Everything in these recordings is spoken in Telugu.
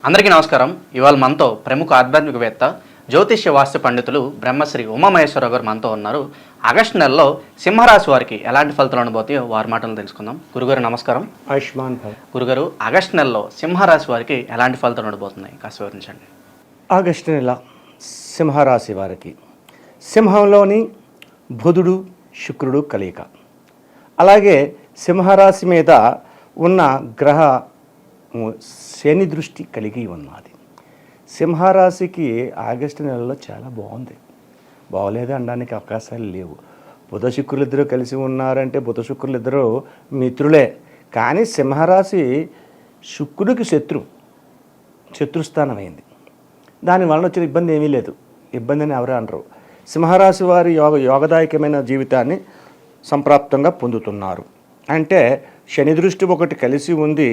అందరికీ నమస్కారం. ఇవాళ మనతో ప్రముఖ ఆధ్యాత్మికవేత్త జ్యోతిష్య వాస్తు పండితులు బ్రహ్మశ్రీ ఉమామహేశ్వరరావు గారు మనతో ఉన్నారు. ఆగస్టు నెలలో సింహరాశి వారికి ఎలాంటి ఫలితాలు ఉండబోతాయో వారి మాటలు తెలుసుకుందాం. గురుగారు నమస్కారం. ఆయుష్మాన్ భవ్. గురుగారు, ఆగస్టు నెలలో సింహరాశి వారికి ఎలాంటి ఫలితాలు ఉండబోతున్నాయి కాస్త వివరించండి. ఆగస్టు నెల సింహరాశి వారికి సింహంలోని బుధుడు శుక్రుడు కలయిక, అలాగే సింహరాశి మీద ఉన్న గ్రహ శని దృష్టి కలిగి ఉన్నది. సింహరాశికి ఆగస్టు నెలలో చాలా బాగుంది. బాగోలేదు అనడానికి అవకాశాలు లేవు. బుధ శుక్రులు ఇద్దరు కలిసి ఉన్నారంటే బుధ శుక్రులు ఇద్దరు మిత్రులే. కానీ సింహరాశి శుక్రుడికి శత్రుస్థానం అయింది. దానివల్ల వచ్చిన ఇబ్బంది ఏమీ లేదు. ఇబ్బంది అని ఎవరు అనరు. సింహరాశి వారి యోగదాయకమైన జీవితాన్ని సంప్రాప్తంగా పొందుతున్నారు. అంటే శని దృష్టి ఒకటి కలిసి ఉంది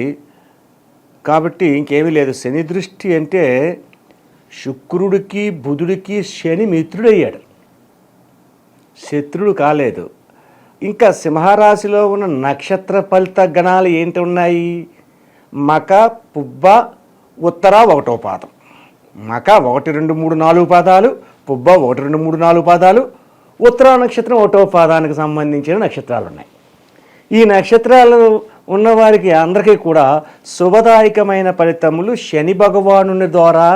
కాబట్టి ఇంకేమీ లేదు. శని దృష్టి అంటే శుక్రుడికి బుధుడికి శని మిత్రుడయ్యాడు, శత్రుడు కాలేదు. ఇంకా సింహరాశిలో ఉన్న నక్షత్ర ఫలిత గణాలు ఏంటి ఉన్నాయి? మక, పుబ్బ, ఉత్తర 1వ పాదం. మక 1, 2, 3, 4 పాదాలు, పుబ్బ 1, 2, 3, 4 పాదాలు, ఉత్తర నక్షత్రం 1వ పాదానికి సంబంధించిన నక్షత్రాలు ఉన్నాయి. ఈ నక్షత్రాలు ఉన్నవారికి అందరికీ కూడా శుభదాయకమైన ఫలితములు శని భగవానుని ద్వారా,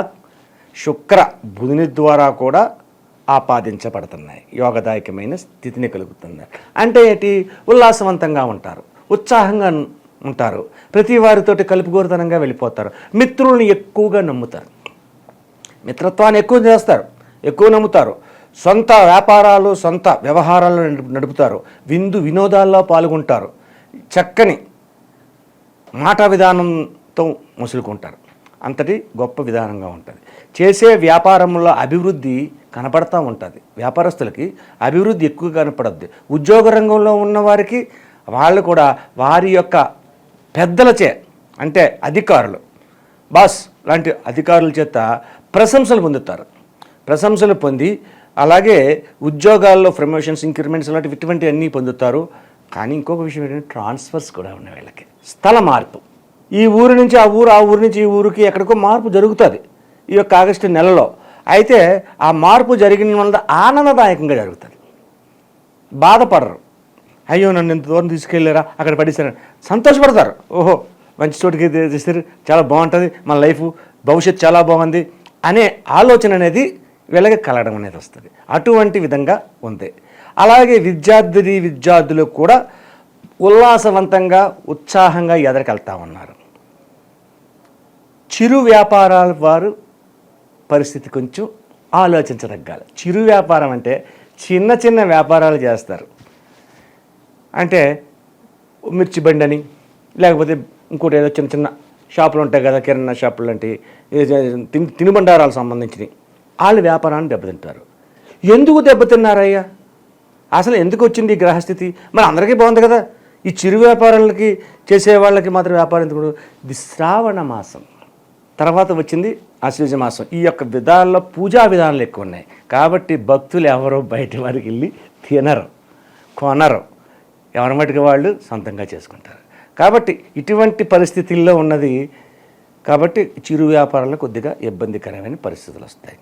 శుక్ర బుధుని ద్వారా కూడా ఆపాదించబడుతున్నాయి. యోగదాయకమైన స్థితిని కలుగుతున్నాయి. అంటే ఏంటి? ఉల్లాసవంతంగా ఉంటారు, ఉత్సాహంగా ఉంటారు, ప్రతి వారితోటి కలుపుగోరుతనంగా వెళ్ళిపోతారు, మిత్రుల్ని ఎక్కువగా నమ్ముతారు, మిత్రత్వాన్ని ఎక్కువ చేస్తారు, ఎక్కువ నమ్ముతారు, సొంత వ్యాపారాలు సొంత వ్యవహారాలు నడుపుతారు, వినోదాల్లో పాల్గొంటారు, చక్కని మాట విధానంతో ముసులుకుంటారు. అంతటి గొప్ప విధానంగా ఉంటుంది. చేసే వ్యాపారంలో అభివృద్ధి కనపడతా ఉంటుంది. వ్యాపారస్తులకి అభివృద్ధి ఎక్కువ కనపడద్ది. ఉద్యోగ రంగంలో ఉన్నవారికి వాళ్ళు కూడా వారి యొక్క పెద్దలచే, అంటే అధికారులు, బాస్ లాంటి అధికారుల చేత ప్రశంసలు పొందుతారు. ప్రశంసలు పొంది అలాగే ఉద్యోగాల్లో ప్రమోషన్స్, ఇంక్రిమెంట్స్ ఇటువంటి అన్నీ పొందుతారు. కానీ ఇంకొక విషయం ఏంటంటే ట్రాన్స్ఫర్స్ కూడా ఉన్నాయి వీళ్ళకి. స్థల మార్పు, ఈ ఊరు నుంచి ఆ ఊరు, ఆ ఊరు నుంచి ఈ ఊరికి ఎక్కడికో మార్పు జరుగుతుంది ఈ యొక్క ఆగస్టు నెలలో. అయితే ఆ మార్పు జరిగిన వల్ల ఆనందదాయకంగా జరుగుతుంది. బాధపడరు, అయ్యో నన్ను ఎంత దూరం తీసుకెళ్ళారా, అక్కడ పడేసారు, సంతోషపడతారు. ఓహో మంచి చోటుకి తీస్తారు, చాలా బాగుంటుంది, మన లైఫ్ భవిష్యత్తు చాలా బాగుంది అనే ఆలోచన అనేది వీళ్ళకి కలగడం అనేది వస్తుంది. అటువంటి విధంగా ఉంది. అలాగే విద్యార్థులు కూడా ఉల్లాసవంతంగా ఉత్సాహంగా ఎదరికెళ్తా ఉన్నారు. చిరు వ్యాపారాల వారు పరిస్థితి కొంచెం ఆలోచించదగ్గాలి. చిరు వ్యాపారం అంటే చిన్న చిన్న వ్యాపారాలు చేస్తారు. అంటే మిర్చి బండి అని, లేకపోతే ఇంకోటి ఏదో చిన్న చిన్న షాపులు ఉంటాయి కదా, కిరాణా షాపులు లాంటివి, తినుబండారాలకు సంబంధించినవి. వాళ్ళు వ్యాపారాన్ని దెబ్బతింటారు. ఎందుకు దెబ్బతిన్నారయ్యా? అసలు ఎందుకు వచ్చింది ఈ గ్రహస్థితి? మరి అందరికీ బాగుంది కదా. ఈ చిరు వ్యాపారాలకి చేసే వాళ్ళకి మాత్రం వ్యాపారం ఎందుకు? ఇది శ్రావణ మాసం తర్వాత వచ్చింది ఆశ్వయుజ మాసం. ఈ యొక్క విధానాల్లో పూజా విధానాలు ఎక్కువ ఉన్నాయి కాబట్టి భక్తులు ఎవరో బయట వారికి వెళ్ళి తినరు, కొనరు, ఎవరి మటుకు వాళ్ళు సొంతంగా చేసుకుంటారు. కాబట్టి ఇటువంటి పరిస్థితుల్లో ఉన్నది. కాబట్టి చిరు వ్యాపారాల్లో కొద్దిగా ఇబ్బందికరమైన పరిస్థితులు వస్తాయి.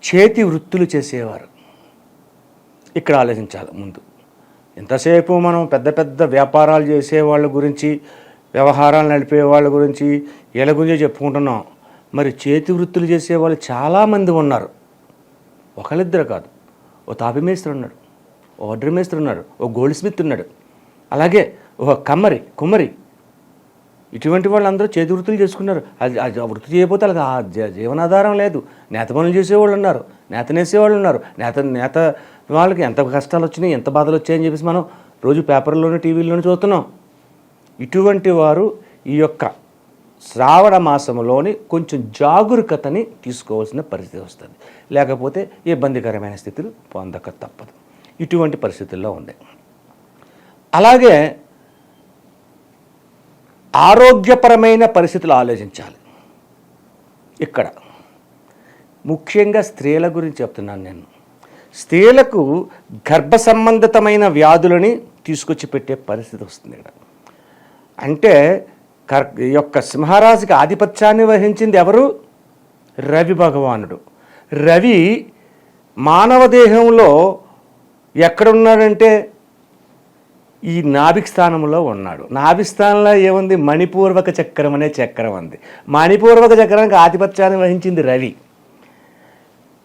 చేతి వృత్తులు చేసేవారు ఇక్కడ ఆలోచించాలి ముందు. ఎంతసేపు మనం పెద్ద పెద్ద వ్యాపారాలు చేసేవాళ్ళ గురించి, వ్యవహారాలు నడిపే వాళ్ళ గురించి, వీళ్ళ గురించి చెప్పుకుంటున్నాం. మరి చేతి వృత్తులు చేసేవాళ్ళు చాలామంది ఉన్నారు. ఒకళ్ళిద్దరు కాదు. ఓ తాపి మేస్త్రి ఉన్నాడు, ఓ వడ్రీ మేస్త్రి ఉన్నాడు, ఓ గోల్డ్ స్మిత్ ఉన్నాడు, అలాగే ఓ కుమ్మరి, ఇటువంటి వాళ్ళందరూ చేతి వృత్తులు చేసుకున్నారు. అది వృత్తి చేయకపోతే వాళ్ళకి ఆ జీవనాధారం లేదు. నేత పనులు చేసేవాళ్ళు ఉన్నారు, నేత నేసేవాళ్ళు ఉన్నారు. నేత వాళ్ళకి ఎంత కష్టాలు వచ్చినాయి, ఎంత బాధలు వచ్చాయని చెప్పేసి మనం రోజు పేపర్లోనూ టీవీల్లోనూ చూస్తున్నాం. ఇటువంటి వారు ఈ యొక్క శ్రావణ మాసంలోని కొంచెం జాగరూకతని తీసుకోవాల్సిన పరిస్థితి వస్తుంది. లేకపోతే ఇబ్బందికరమైన స్థితులు పొందక తప్పదు. ఇటువంటి పరిస్థితుల్లో ఉంది. అలాగే ఆరోగ్యపరమైన పరిస్థితులు ఆలోచించాలి. ఇక్కడ ముఖ్యంగా స్త్రీల గురించి చెప్తున్నాను నేను. స్త్రీలకు గర్భ సంబంధితమైన వ్యాధులని తీసుకొచ్చి పెట్టే పరిస్థితి వస్తుంది ఇక్కడ. అంటే ఈ యొక్క సింహరాశికి ఆధిపత్యాన్ని వహించింది ఎవరు? రవి భగవానుడు. రవి మానవ దేహంలో ఎక్కడున్నాడంటే ఈ నాభిక్ స్థానంలో ఉన్నాడు. నాభి స్థానంలో ఏముంది? మణిపూర్వక చక్రం అనే చక్రం ఉంది. మణిపూర్వక చక్రానికి ఆధిపత్యాన్ని వహించింది రవి.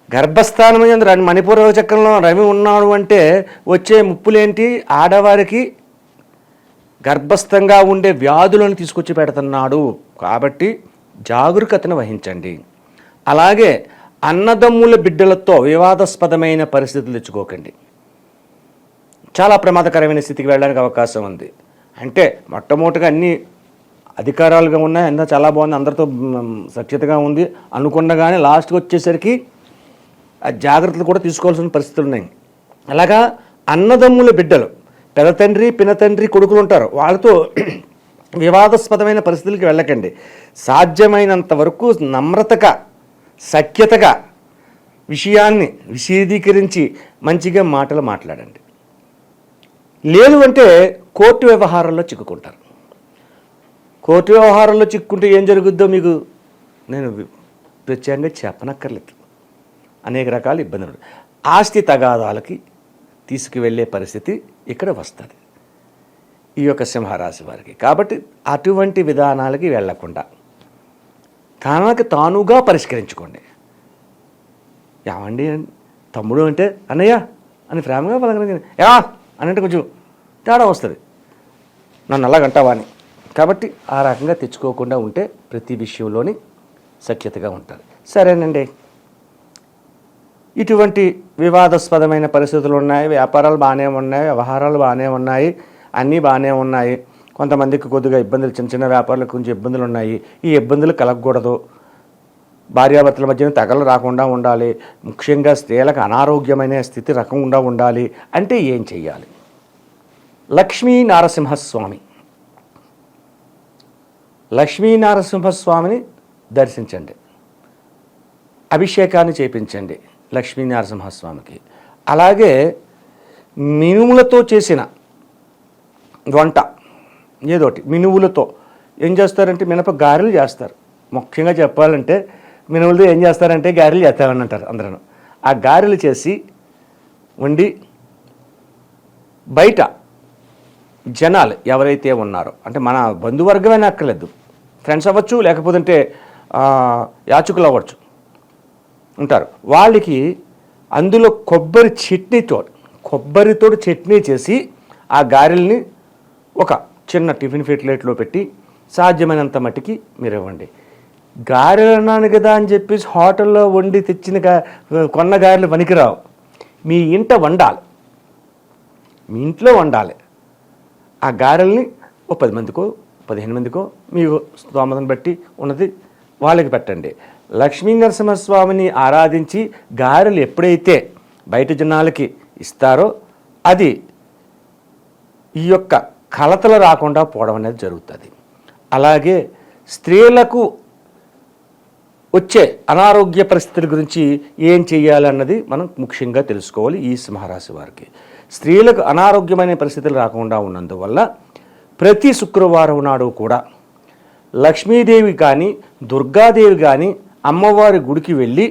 గర్భస్థానం మణిపూర్వక చక్రంలో రవి ఉన్నాడు అంటే వచ్చే ముప్పులేంటి? ఆడవారికి గర్భస్థంగా ఉండే వ్యాధులను తీసుకొచ్చి పెడుతున్నాడు. కాబట్టి జాగరూకతను వహించండి. అలాగే అన్నదమ్ముల బిడ్డలతో వివాదాస్పదమైన పరిస్థితులు తెచ్చుకోకండి. చాలా ప్రమాదకరమైన స్థితికి వెళ్ళడానికి అవకాశం ఉంది. అంటే మొట్టమొదటిగా అన్ని అధికారాలుగా ఉన్నాయి, అంతా చాలా బాగుంది, అందరితో సఖ్యతగా ఉంది అనుకున్నగానే లాస్ట్కి వచ్చేసరికి ఆ జాగ్రత్తలు కూడా తీసుకోవాల్సిన పరిస్థితులు ఉన్నాయి. అలాగా అన్నదమ్ముల బిడ్డలు, పెద్ద తండ్రి పినతండ్రి కొడుకులు ఉంటారు, వాళ్ళతో వివాదాస్పదమైన పరిస్థితులకి వెళ్ళకండి. సాధ్యమైనంత వరకు నమ్రతగా సఖ్యతగా విషయాన్ని విశదీకరించి మంచిగా మాటలు మాట్లాడండి. లేదు అంటే కోర్టు వ్యవహారాల్లో చిక్కుకుంటారు. కోర్టు వ్యవహారాల్లో చిక్కుంటే ఏం జరుగుద్దో మీకు నేను ప్రత్యేకంగా చెప్పనక్కర్లేదు. అనేక రకాల ఇబ్బందులు, ఆస్తి తగాదాలకి తీసుకువెళ్ళే పరిస్థితి ఇక్కడ వస్తుంది ఈ యొక్క సింహరాశి వారికి. కాబట్టి అటువంటి విధానాలకి వెళ్లకుండా తనకు తానుగా పరిష్కరించుకోండి. ఏమండి తమ్ముడు అంటే అన్నయ్య అని ప్రేమగా పలకరించండి. యా అని అంటే కొంచెం తేడా వస్తుంది, నన్ను అలాగంటావా అని. కాబట్టి ఆ రకంగా తెచ్చుకోకుండా ఉంటే ప్రతి విషయంలోని సఖ్యతగా ఉంటారు. సరేనండి, ఇటువంటి వివాదాస్పదమైన పరిస్థితులు ఉన్నాయి, వ్యాపారాలు బాగానే ఉన్నాయి, వ్యవహారాలు బాగానే ఉన్నాయి, అన్నీ బాగానే ఉన్నాయి. కొంతమందికి కొద్దిగా ఇబ్బందులు, చిన్న చిన్న వ్యాపారాలకు కొంచెం ఇబ్బందులు ఉన్నాయి. ఈ ఇబ్బందులు కలగకూడదు. భార్యాభర్తల మధ్యన తగలు రాకుండా ఉండాలి. ముఖ్యంగా స్త్రీలకు అనారోగ్యమైన స్థితి రకంగా ఉండాలి అంటే ఏం చెయ్యాలి? లక్ష్మీనరసింహస్వామి, లక్ష్మీనరసింహస్వామిని దర్శించండి, అభిషేకాన్ని చేయించండి లక్ష్మీనరసింహస్వామికి. అలాగే మినుములతో చేసిన వంట ఏదోటి, మినువులతో ఏం చేస్తారంటే మినప గారెలు చేస్తారు. ముఖ్యంగా చెప్పాలంటే మినువులతో ఏం చేస్తారంటే గారెలు చేస్తామని అంటారు అందరూ. ఆ గారెలు చేసి వండి బయట జనాలు ఎవరైతే ఉన్నారో, అంటే మన బంధువర్గమైనా అక్కర్లేదు, ఫ్రెండ్స్ అవ్వచ్చు, లేకపోతే యాచకులు అవ్వచ్చు ఉంటారు, వాళ్ళకి అందులో కొబ్బరితో చట్నీ చేసి ఆ గారెల్ని ఒక చిన్న టిఫిన్ ప్లేట్లో పెట్టి సాధ్యమైనంత మట్టికి మీరు ఇవ్వండి. గారెలు అన్నాను కదా అని చెప్పేసి హోటల్లో వండి తెచ్చిన కొన్న గారెలు పనికిరావు. మీ ఇంట వండాలి, మీ ఇంట్లో వండాలి. ఆ గారెల్ని ఓ 10 మందికో 15 మందికో మీకు స్తోమతను బట్టి ఉన్నది వాళ్ళకి పెట్టండి. లక్ష్మీనరసింహస్వామిని ఆరాధించి గారెలు ఎప్పుడైతే బయట జనాలకి ఇస్తారో అది ఈ యొక్క కలతలు రాకుండా పోవడం అనేది జరుగుతుంది. అలాగే స్త్రీలకు వచ్చే అనారోగ్య పరిస్థితుల గురించి ఏం చేయాలన్నది మనం ముఖ్యంగా తెలుసుకోవాలి. ఈ సింహరాశి వారికి స్త్రీలకు అనారోగ్యమైన పరిస్థితులు రాకుండా ఉన్నందువల్ల ప్రతి శుక్రవారం నాడు కూడా లక్ష్మీదేవి కానీ దుర్గాదేవి కానీ అమ్మవారి గుడికి వెళ్ళి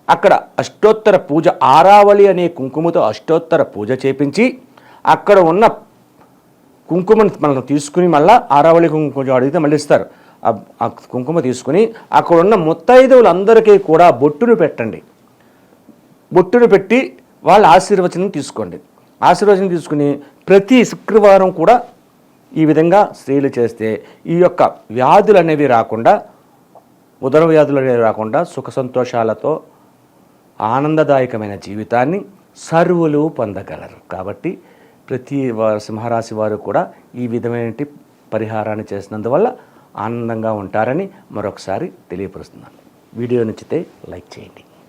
అక్కడ అష్టోత్తర పూజ, ఆరావళి అనే కుంకుమతో అష్టోత్తర పూజ చేపించి అక్కడ ఉన్న కుంకుమను మనం తీసుకుని మళ్ళీ ఆరావళి కుంకుమ అడిగితే మళ్ళీ ఇస్తారు. ఆ కుంకుమ తీసుకుని అక్కడ ఉన్న ముత్తైదువులందరికీ కూడా బొట్టును పెట్టండి. బొట్టును పెట్టి వాళ్ళ ఆశీర్వచనం తీసుకోండి. ఆశీర్వచనం తీసుకుని ప్రతి శుక్రవారం కూడా ఈ విధంగా స్త్రీలు చేస్తే ఈ యొక్క వ్యాధులు అనేవి రాకుండా, ఉదర వ్యాధులు అనేవి రాకుండా సుఖ సంతోషాలతో ఆనందదాయకమైన జీవితాన్ని సర్వులు పొందగలరు. కాబట్టి ప్రతి సింహరాశి వారు కూడా ఈ విధమైన పరిహారాన్ని చేసినందువల్ల ఆనందంగా ఉంటారని మరొకసారి తెలియపరుస్తున్నాను. వీడియో నచ్చితే లైక్ చేయండి.